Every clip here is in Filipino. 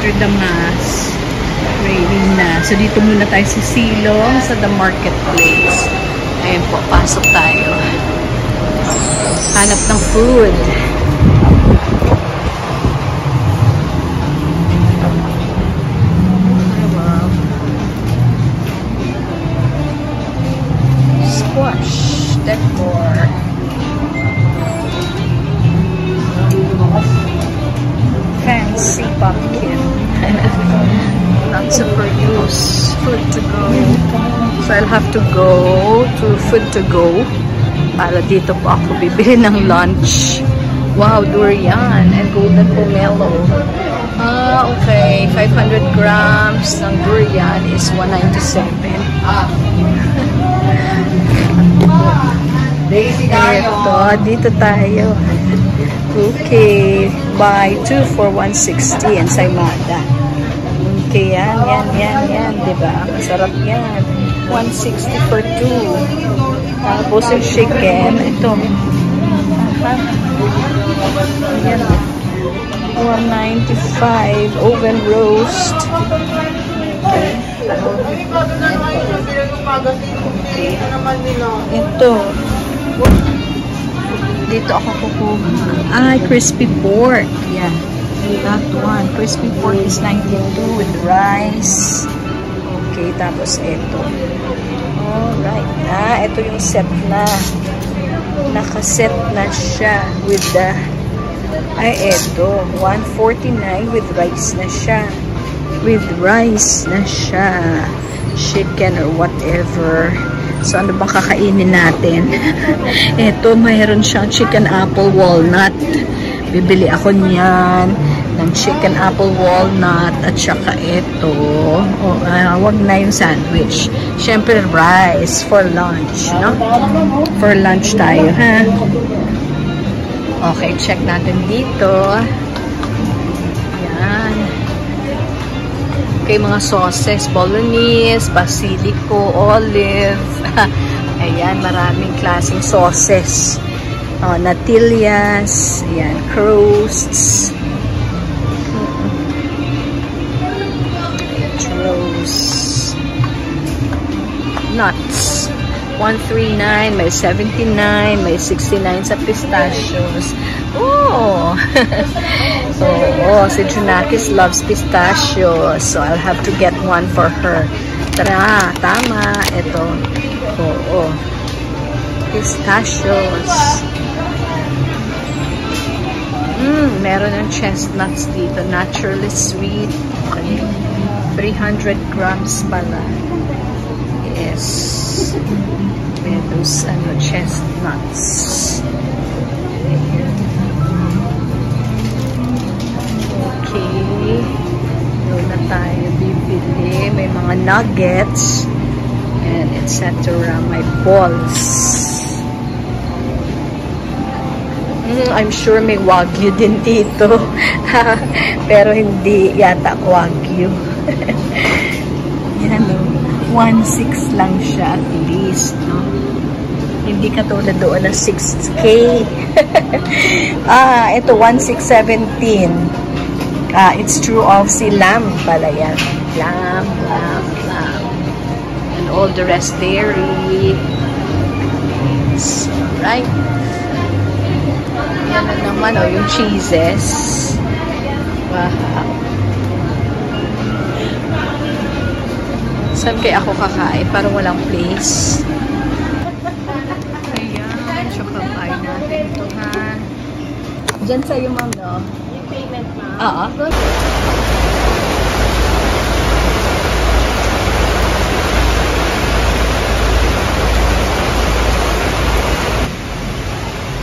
after the mass, raining na. So, dito muna tayo sa Silong, sa the marketplace. Ayan po, pasok tayo. Hanap ng food. Squash, decor. Fancy pumpkin. Lots of produce. Food to go. So I'll have to go to food to go para dito po ako bibili ng lunch. Wow, durian and golden pomelo. Okay. 500 grams ng durian is 197. Ito, dito tayo. Okay, buy 2 for 160 and Saimada. Okay, yan, diba? Masarap yan. 160 for 2. Tapos yung chicken, ito. Yan. 195 oven roast. Okay. Ito. Dito ako kukuha. Crispy pork. Yeah. That one. Crispy pork is 92 with rice. Okay, tapos ito. Alright. Ito yung set na. Nakaset na siya with the ito. 149 with rice na siya. With rice na siya. Chicken or whatever. So, ano bang kakainin natin? Ito, mayroon siyang chicken apple walnut. Bibili ako niyan ng chicken apple walnut at saka ito. Wag na yung sandwich. Siyempre, rice for lunch, no? For lunch tayo, ha? Okay, check natin dito. Yan. Okay, mga sauces, bolognese, basilico, olive. Ayan, maraming klaseng sauces. Natillas, ayan, crusts. Roast. Nuts. 139, may 79, may 69 sa pistachios. Oh! Si Junakis loves pistachios. So, I'll have to get one for her. Tara, tama. Ito. Pistachios. Meron ng chestnuts dito. Naturally sweet. Okay. 300 grams pala. Yes. May those chestnuts. Okay. Doon na tayo bibili. May mga nuggets. And etc. May balls. I'm sure may wagyu din dito. Pero hindi yata wagyu. Yan, 1.6 lang siya at least, no? Hindi katulad doon na 6K. Ito 1.617. It's true of si lamb pala yan. Lamb. And all the rest dairy. Right? Yan na naman, yung cheeses. Wow. Saan kaya ako kakain? Parang walang place. Ayan, chocolate pie natin ito, ha? Diyan sa'yo, ma'am, no? Yung payment, ma'am? Oo.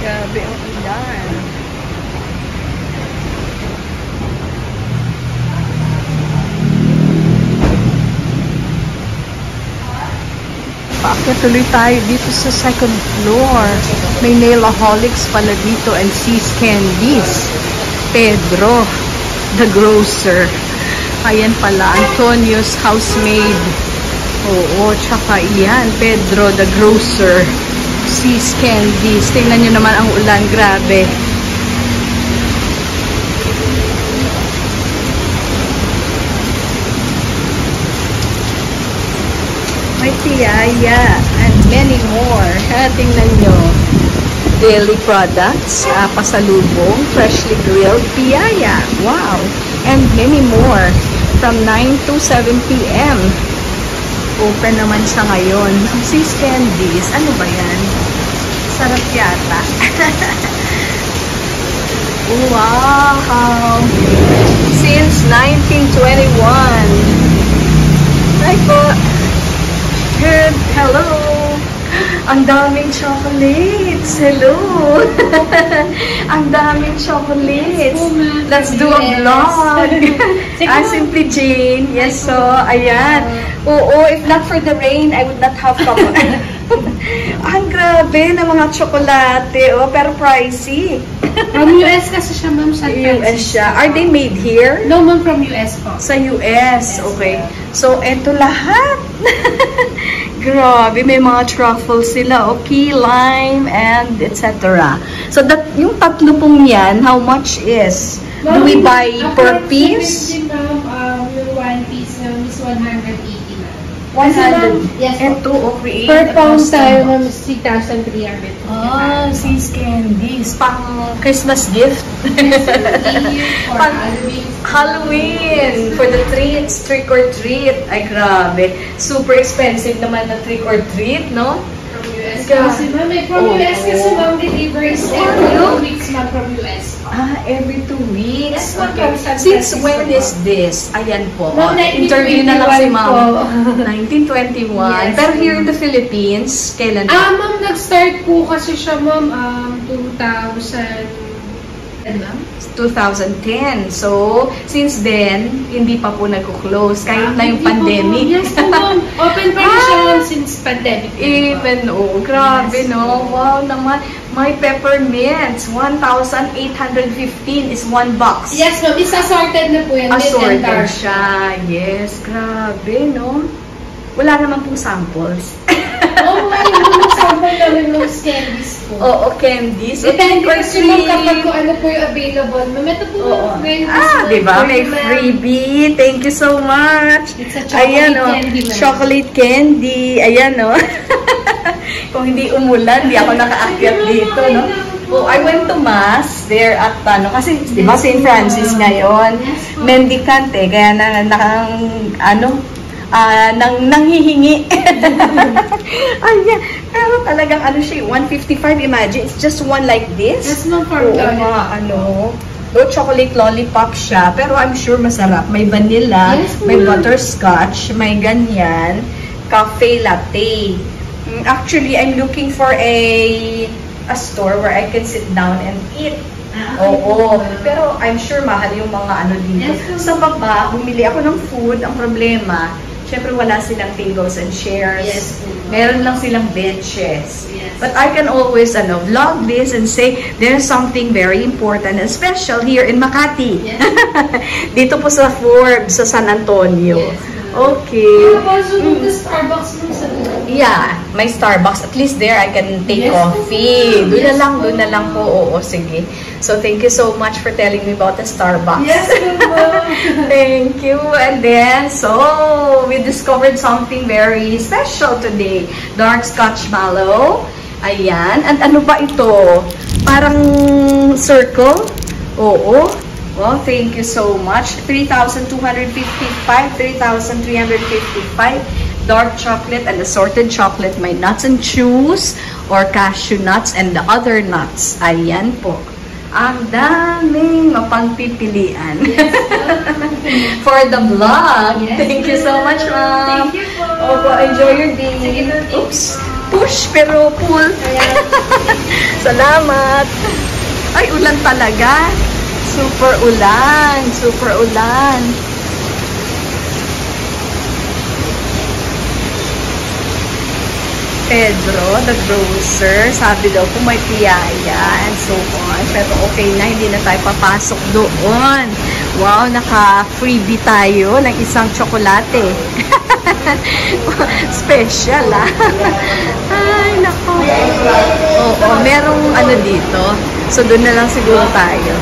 Grabe ang ulan. Paakyat tuloy tayo dito sa second floor. May Nailaholics pala dito and See's Candies. Pedro, the grocer. Ayan pala, Antonio's housemaid. Oo, tsaka iyan, Pedro, the grocer. See's Candies. Tingnan nyo naman ang ulan, grabe. May piyaya and many more. Tingnan nyo. Daily products, pasalubong, freshly grilled piyaya. Wow! And many more. From 9 to 7 p.m. Open naman siya ngayon. Sis Candies. Ano ba yan? Sarap yata. Wow! Since 1921. Hi po. Good. Hello. Ang daming chocolates. Hello. Ang daming chocolates. Let's do a vlog. Simply Jane. Yes, so, ayan. Oo, if not for the rain, I would not have come. Ang grabe na mga tsokolate. Oh, pero pricey. From US kasi siya, ma'am. US siya. Are they made here? No, ma'am, from US po. Sa US. Okay. So, eto lahat. Grabe, may mga truffles sila. Okay, lime, and etc. So, yung tatlo pong yan, how much is? Do we buy per piece? Yung one piece is 180. 100. Yes, and 2 o create. Per pound tayo, ma'am, 3,300. Oh, sis Candies. Pang Christmas gift. Pang Halloween. For the treats. Trick or treat. Ay, grabe. Super expensive naman na trick or treat, no? From US. Kasi, ma'am, from US kasi, ma'am, deliveries every 2 weeks, ma'am, from US. Every 2 weeks. Yes, Okay. Since when is this? Ayan po. Ma'am, Interview na lang si ma'am. 1921. Yes. Pero here in the Philippines, kailan? Ma'am, nag-start po kasi siya, ma'am, 2000. Ma'am? 2010. So, since then, hindi pa po nagko-close. Kahit na yung pandemic. Yes po, ma'am. Open pa rin siya, ma'am, since pandemic. Even, grabe, Yes, no? Wow naman. My peppermints, 1,815 is 1 box. Yes, ma'am. Is assorted na po yan. Assorted siya. Yes, grabe, no? Wala naman pong samples. Oh my, ma'am. Sample namin ng candies po. Oo, candies. Depende kasi, ma'am, kapag kung ano po yung available. Ma'am, ito po, ma'am. Diba? May freebie. Thank you so much. It's a chocolate candy, ma'am. Chocolate candy. Ayan, no? Kung hindi umulan, di ako nakaakyat dito, no? Oh, I went to mass there at, kasi, di ba, St. Francis ngayon, mendicant kaya nanghihingi. Ayan, pero talagang siya, 155, imagine, it's just one like this. Yes, ma'am, for chocolate lollipop siya, pero I'm sure masarap. May vanilla, may butterscotch, may ganyan, cafe latte. Actually, I'm looking for a store where I can sit down and eat. Oo. Pero I'm sure mahal yung mga dito. Sa baba, bumili ako ng food. Ang problema, syempre wala silang tables and chairs. Yes. Meron lang silang benches. Yes. But I can always vlog this and say there's something very important and special here in Makati. Yes. Dito po sa Forbes, sa San Antonio. Yes. Okay. The Starbucks mo sa Yeah, may Starbucks. At least there I can take coffee. Doon na lang po. Oo, sige. So, thank you so much for telling me about the Starbucks. Yes, thank you. And then, so, we discovered something very special today. Dark Scotch Mallow. Ayan. And ano ba ito? Parang circle. Oo. Well, thank you so much. 3,255, 3,355. Dark chocolate and assorted chocolate. May nuts and chews or cashew nuts and the other nuts. Ayan po. Ang daming mapagpipilian. Yes, for the vlog. Yes, thank you so much, ma'am. Thank you po. Opo, enjoy your day. Oops. Push pero pull. Salamat. Ay, ulan talaga. Super ulan. Super ulan. Pedro, the grocer, sabi daw kung may piyaya and so on. Pero okay na, hindi na tayo papasok doon. Wow, naka-freebie tayo ng isang tsokolate. Special, Ay, nako. Oo, merong dito. So, doon na lang siguro tayo.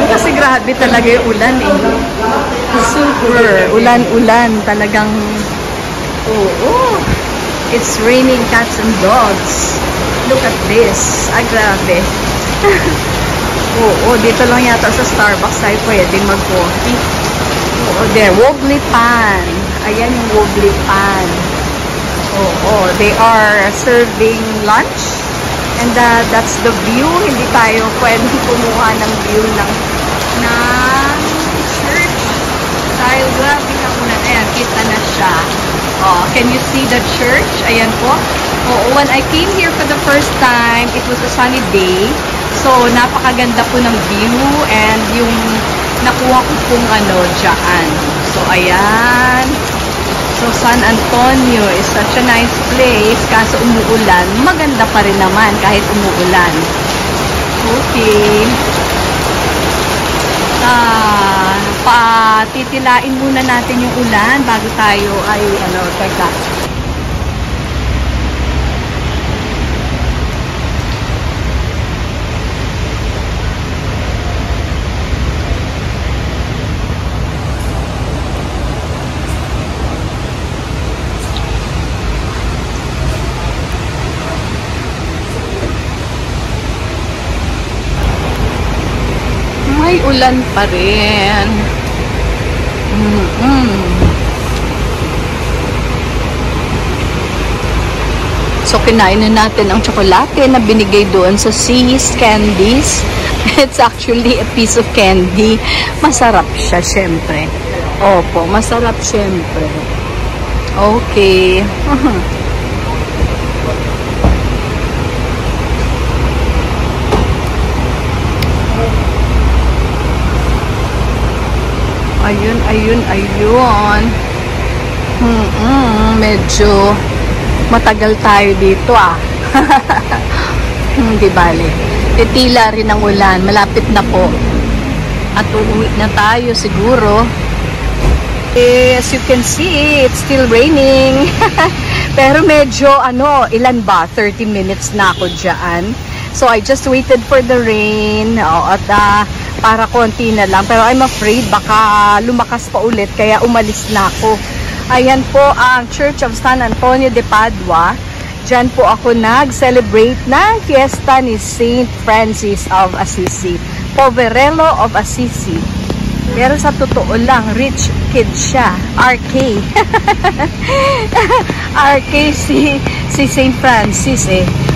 Kasi grabe talaga yung ulan, Super. Ulan-ulan. Talagang Oo. It's raining cats and dogs. Look at this. Ah, grabe. Oo, dito lang yata sa Starbucks tayo pwede mag-coffee. Oo, there. Wobbly pan. Ayan yung wobbly pan. Oo, they are serving lunch. And that's the view. Hindi tayo pwede kumuha ng view ng church. Dahil grabe na ulan. Ayan, kita na siya. Oh, can you see the church? Ayan po. Oo, when I came here for the first time, it was a sunny day. So, napakaganda po ng view and yung nakuha ko pong dyan. So, ayan. So, San Antonio is such a nice place. Kaso umuulan, maganda pa rin naman kahit umuulan. Okay. Titilain muna natin yung ulan bago tayo ay teka. May ulan pa rin. So, kinain na natin ang tsokolate na binigay doon sa See's Candies. It's actually a piece of candy. Masarap siya, syempre. Opo, masarap syempre. Okay. Ayun. Medyo matagal tayo dito Hindi bale. Titila rin ang ulan. Malapit na po. At uuwi na tayo siguro. As you can see, it's still raining. Pero medyo ilan ba? 30 minutes na ako dyan. So I just waited for the rain. At para konti na lang. Pero I'm afraid baka lumakas pa ulit. Kaya umalis na ako. Ayan po ang Church of San Antonio de Padua. Diyan po ako nag-celebrate ng fiesta ni Saint Francis of Assisi. Poverello of Assisi. Pero sa totoo lang, rich kid siya. RK. RK si Saint Francis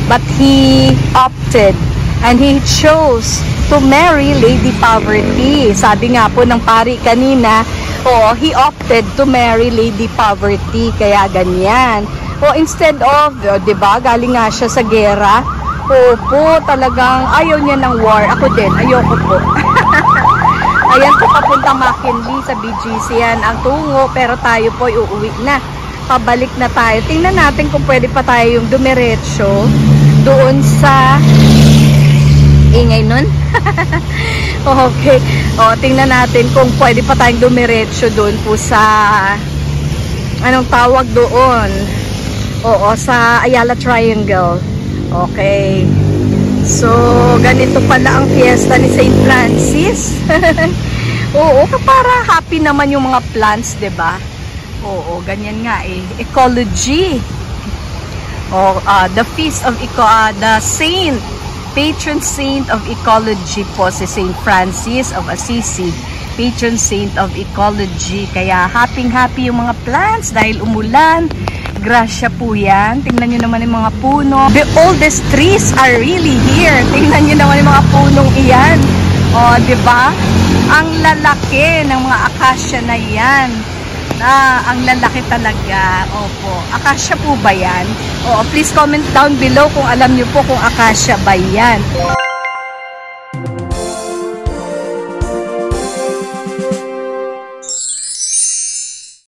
But he opted and he chose to marry Lady Poverty. Sabi nga po ng pari kanina, he opted to marry Lady Poverty. Kaya ganyan. Instead of, diba, galing nga siya sa gera. Po, talagang ayaw niya ng war. Ako din, ayoko po. Ayan po, papuntang McKinley sa BGC yan ang tungo. Pero tayo po, uuwi na. Pabalik na tayo. Tingnan natin kung pwede pa tayo yung dumiretso doon sa ingay nun. Okay. Tingnan natin kung pwede pa tayong dumiretso doon po sa anong tawag doon. Sa Ayala Triangle. Okay. So, ganito pala ang fiesta ni Saint Francis. Para happy naman yung mga plants, 'di ba? Ganyan nga Ecology. The feast of the saint, patron saint of ecology po si Saint Francis of Assisi. Patron saint of ecology. Kaya happy yung mga plants dahil umulan. Grasya po yan. Tingnan nyo naman yung mga puno. The oldest trees are really here. Tingnan nyo naman yung mga punong iyan. Diba? Ang lalaki ng mga akasya na yan. Ang lalaki talaga. Opo. Akasya po ba yan? Please comment down below kung alam nyo po kung akasya ba yan.